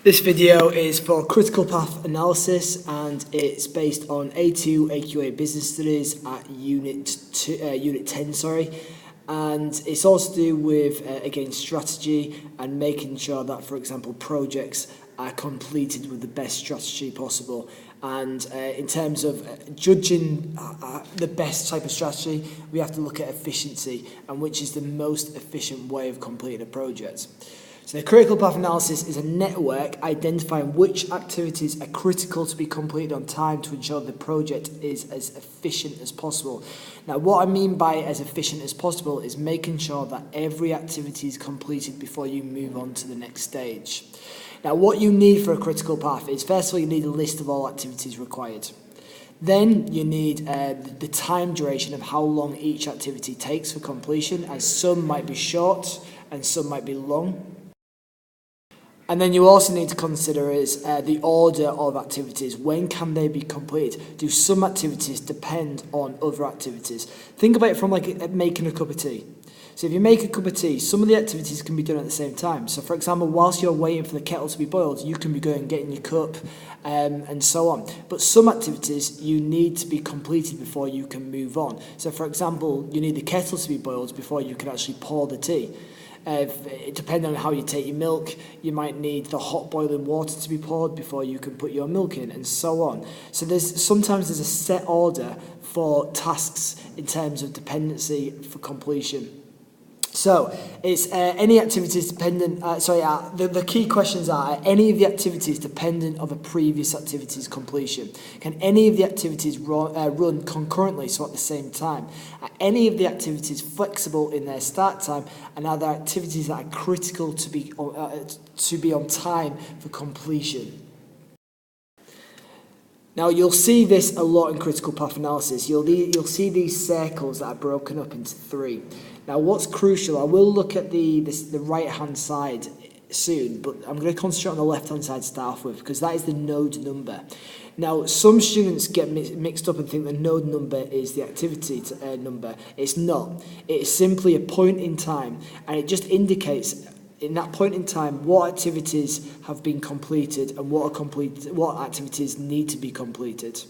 This video is for critical path analysis and it's based on A2 AQA business studies at unit 10, and it's also to do with again strategy and making sure that, for example, projects are completed with the best strategy possible. And in terms of judging the best type of strategy, we have to look at efficiency and which is the most efficient way of completing a project. So the critical path analysis is a network identifying which activities are critical to be completed on time to ensure the project is as efficient as possible. Now, what I mean by as efficient as possible is making sure that every activity is completed before you move on to the next stage. Now, what you need for a critical path is, first of all, you need a list of all activities required. Then you need the time duration of how long each activity takes for completion, as some might be short and some might be long. And then you also need to consider is the order of activities. When can they be completed? Do some activities depend on other activities? Think about it from like making a cup of tea. So if you make a cup of tea, some of the activities can be done at the same time. So for example, whilst you're waiting for the kettle to be boiled, you can be going and getting your cup and so on. But some activities you need to be completed before you can move on. So for example, you need the kettle to be boiled before you can actually pour the tea. Depending on how you take your milk, you might need the hot boiling water to be poured before you can put your milk in, and so on. So sometimes there's a set order for tasks in terms of dependency for completion. So it's any activities dependent. The key questions are any of the activities dependent of a previous activity's completion? Can any of the activities run concurrently, so at the same time? Are any of the activities flexible in their start time? And are there activities that are critical to be on time for completion? Now, you'll see this a lot in critical path analysis. You'll see these circles that are broken up into three. Now, what's crucial, I will look at the right-hand side soon, but I'm going to concentrate on the left-hand side to start off with, because that is the node number. Now, some students get mixed up and think the node number is the activity number. It's not. It's simply a point in time, and it just indicates in that point in time what activities have been completed and what activities need to be completed.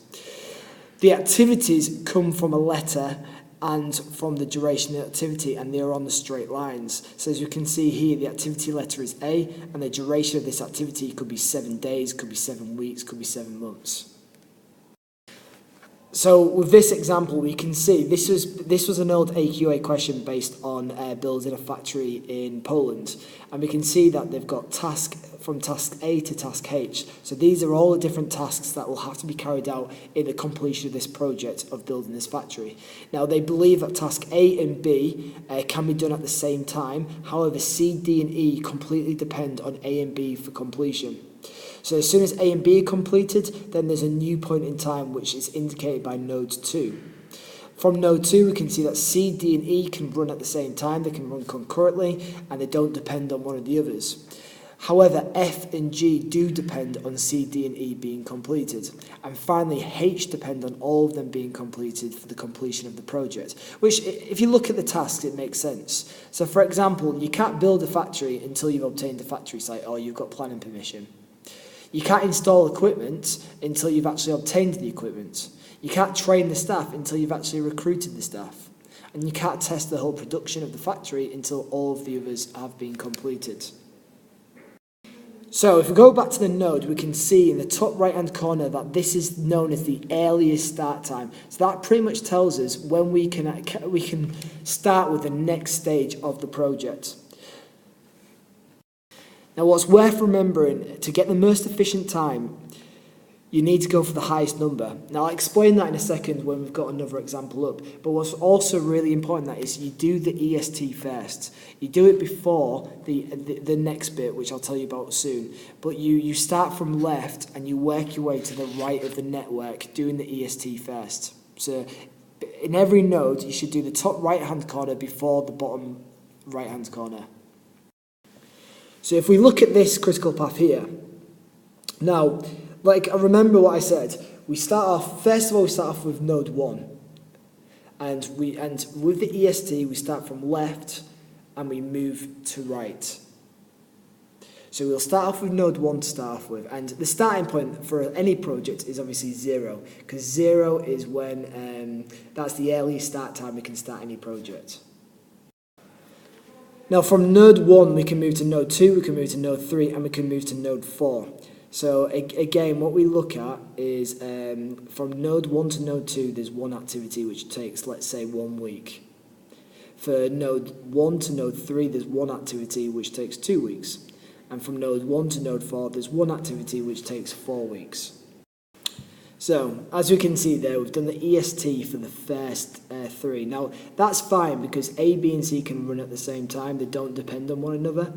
The activities come from a letter and from the duration of the activity, and they are on the straight lines. So as you can see here, the activity letter is A, and the duration of this activity could be 7 days, could be 7 weeks, could be 7 months. So with this example, we can see this was an old AQA question based on building a factory in Poland, and we can see that they've got from task A to task H. So these are all the different tasks that will have to be carried out in the completion of this project of building this factory. Now, they believe that task A and B can be done at the same time. However, C, D, and E completely depend on A and B for completion. So as soon as A and B are completed, then there's a new point in time which is indicated by node 2. From node 2, we can see that C, D, and E can run at the same time. They can run concurrently, and they don't depend on one of the others. However, F and G do depend on C, D, and E being completed. And finally, H depend on all of them being completed for the completion of the project, which, if you look at the tasks, it makes sense. So, for example, you can't build a factory until you've obtained a factory site or you've got planning permission. You can't install equipment until you've actually obtained the equipment. You can't train the staff until you've actually recruited the staff. And you can't test the whole production of the factory until all of the others have been completed. So if we go back to the node, we can see in the top right-hand corner that this is known as the earliest start time. So that pretty much tells us when we can start with the next stage of the project. Now, what's worth remembering, to get the most efficient time, you need to go for the highest number. Now, I'll explain that in a second when we've got another example up. But what's also really important that is you do the EST first. You do it before the next bit, which I'll tell you about soon. But you start from left and you work your way to the right of the network, doing the EST first. So in every node, you should do the top right-hand corner before the bottom right-hand corner. So if we look at this critical path here, now, I remember what I said. First of all, we start off with node 1. And with the EST, we start from left and we move to right. So we'll start off with node 1 to start off with, and the starting point for any project is obviously 0, because 0 is when that's the earliest start time we can start any project. Now from node 1 we can move to node 2, we can move to node 3, and we can move to node 4. So again, what we look at is from node 1 to node 2 there's one activity which takes, let's say, 1 week. For node 1 to node 3 there's one activity which takes 2 weeks. And from node 1 to node 4 there's one activity which takes 4 weeks. So, as we can see there, we've done the EST for the first 3. Now, that's fine because A, B and C can run at the same time. They don't depend on one another.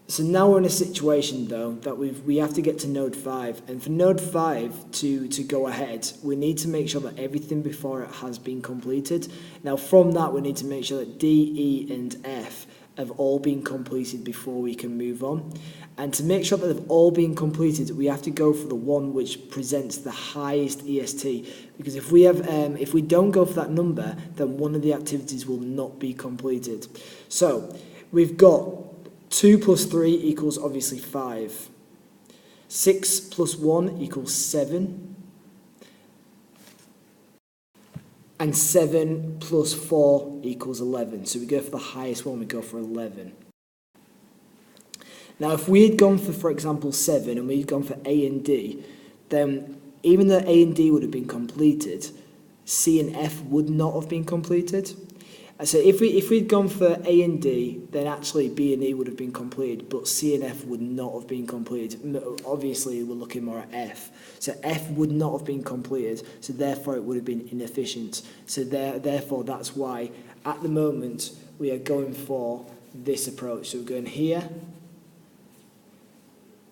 So now we're in a situation, though, that we have to get to node 5. And for node 5 to go ahead, we need to make sure that everything before it has been completed. Now, from that, we need to make sure that D, E and F have all been completed before we can move on. And to make sure that they've all been completed, we have to go for the one which presents the highest EST. Because if we don't go for that number, then one of the activities will not be completed. So we've got 2 plus 3 equals obviously 5. 6 plus 1 equals 7. And 7 plus 4 equals 11. So we go for the highest one, we go for 11. Now if we had gone for example, 7, and we had gone for A and D, then even though A and D would have been completed, C and F would not have been completed. So if we'd gone for A and D, then actually B and E would have been completed, but C and F would not have been completed. Obviously, we're looking more at F. So F would not have been completed, so therefore it would have been inefficient. So therefore, that's why, at the moment, we are going for this approach. So we're going here,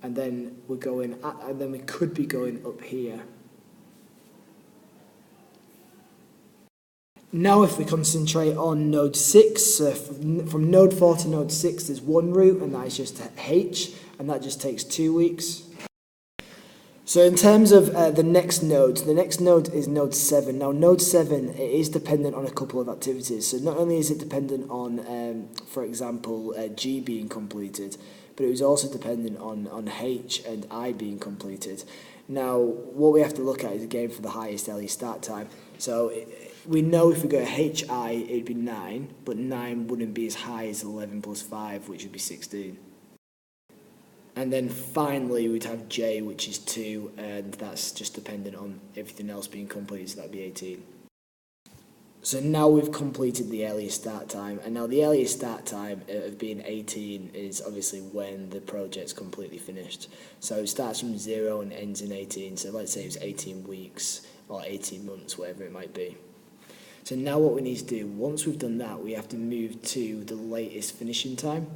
and then we're going, and then we could be going up here. Now if we concentrate on node 6, from node 4 to node 6 there's one route, and that is just H, and that just takes 2 weeks. So in terms of the next node is node 7. Now node 7, it is dependent on a couple of activities. So not only is it dependent on, for example, G being completed, but it was also dependent on H and I being completed. Now what we have to look at is again for the highest early start time. So we know if we go HI, it'd be 9, but 9 wouldn't be as high as 11 plus 5, which would be 16. And then finally, we'd have J, which is 2, and that's just dependent on everything else being completed, so that'd be 18. So now we've completed the earliest start time, and now the earliest start time of being 18 is obviously when the project's completely finished. So it starts from 0 and ends in 18, so let's say it was 18 weeks, or 18 months, whatever it might be. So now what we need to do, once we've done that, we have to move to the latest finishing time.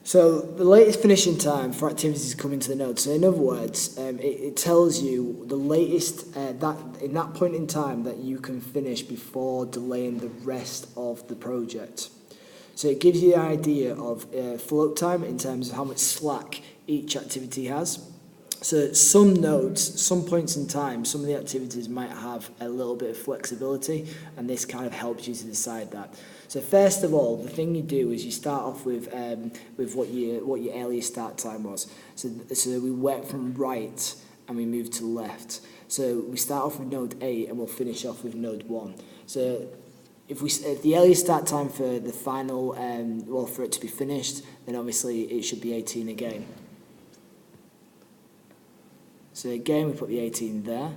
So the latest finishing time for activities coming to the node. So in other words, it tells you the latest, that in that point in time that you can finish before delaying the rest of the project. So it gives you the idea of float time in terms of how much slack each activity has. So some nodes, some points in time, some of the activities might have a little bit of flexibility, and this kind of helps you to decide that. So first of all, the thing you do is you start off with what your earliest start time was. So we work from right and we move to left. So we start off with node 8 and we'll finish off with node 1. So if the earliest start time for the final, well, for it to be finished, then obviously it should be 18 again. So again, we put the 18 there.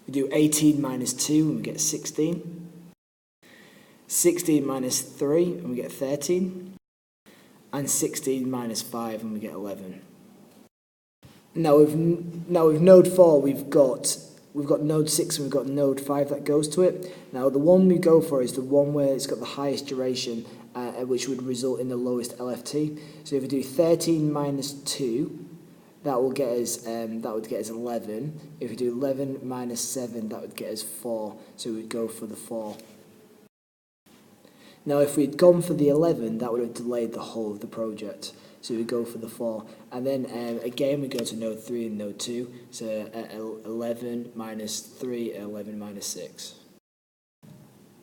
We do 18 minus 2 and we get 16. 16 minus 3 and we get 13. And 16 minus 5 and we get 11. Now with node 4, we've got node 6 and we've got node 5 that goes to it. Now the one we go for is the one where it's got the highest duration, which would result in the lowest LFT. So if we do 13 minus 2, that will get us 11. If we do 11 minus 7, that would get us 4. So we'd go for the 4. Now if we'd gone for the 11, that would have delayed the whole of the project. So we go for the 4. And then again we go to node 3 and node 2. So 11 minus 3 and 11 minus 6.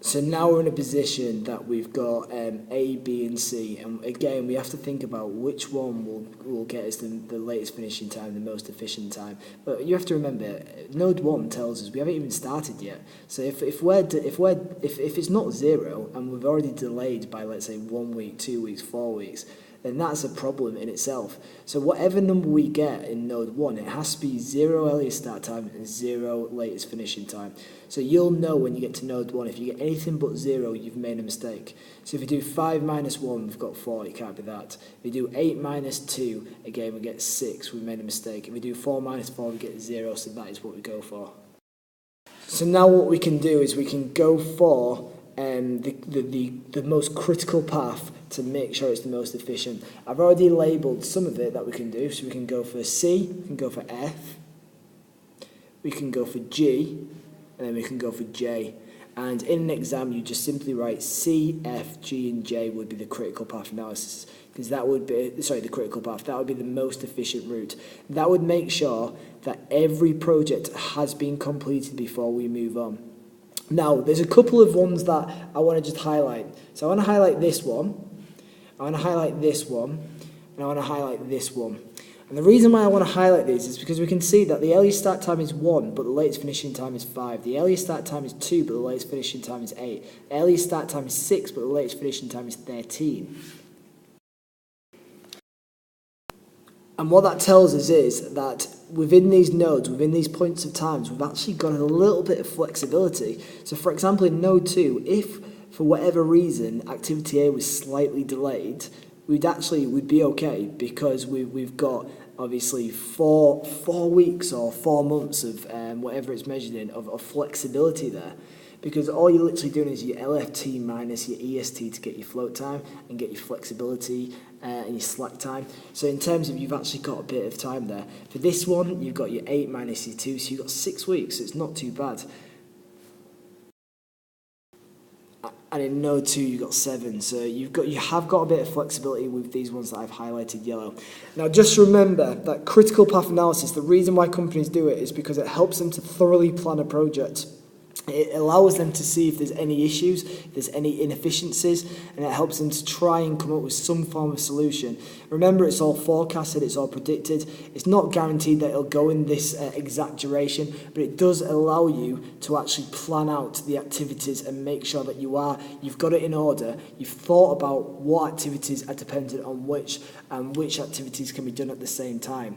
So now we're in a position that we've got A, B and C, and again we have to think about which one will get us the latest finishing time, the most efficient time. But you have to remember, node 1 tells us we haven't even started yet. So if it's not 0 and we've already delayed by, let's say, 1 week, 2 weeks, 4 weeks, then that's a problem in itself. So whatever number we get in node 1, it has to be 0 earliest start time and 0 latest finishing time. So you'll know when you get to node 1, if you get anything but 0, you've made a mistake. So if you do 5 minus 1, we've got 4, it can't be that. If you do 8 minus 2, again we get 6, we've made a mistake. If we do 4 minus 4, we get 0, so that is what we go for. So now what we can do is we can go for the most critical path to make sure it's the most efficient. I've already labelled some of it that we can do, so we can go for C, we can go for F, we can go for G, and then we can go for J. And in an exam, you just simply write C, F, G, and J would be the critical path analysis, because that would be, the critical path, that would be the most efficient route. That would make sure that every project has been completed before we move on. Now, there's a couple of ones that I want to just highlight. So I want to highlight this one, I want to highlight this one, and I want to highlight this one. And the reason why I want to highlight these is because we can see that the earliest start time is 1, but the latest finishing time is 5. The earliest start time is 2, but the latest finishing time is 8. The earliest start time is 6, but the latest finishing time is 13. And what that tells us is that within these nodes, within these points of times, we've actually got a little bit of flexibility. So for example, in node 2, if for whatever reason activity A was slightly delayed, we'd be okay, because we've got obviously four weeks or 4 months of whatever it's measured in of flexibility there. Because all you're literally doing is your LFT minus your EST to get your float time and get your flexibility and your slack time. So in terms of, you've actually got a bit of time there. For this one, you've got your 8 minus your 2, so you've got 6 weeks, so it's not too bad. And in node 2, you've got 7, so you have got a bit of flexibility with these ones that I've highlighted yellow. Now just remember that critical path analysis, the reason why companies do it is because it helps them to thoroughly plan a project. It allows them to see if there's any issues, if there's any inefficiencies, and it helps them to try and come up with some form of solution. Remember, it's all forecasted, it's all predicted. It's not guaranteed that it'll go in this exact duration, but it does allow you to actually plan out the activities and make sure that you've got it in order. You've thought about what activities are dependent on which, and which activities can be done at the same time.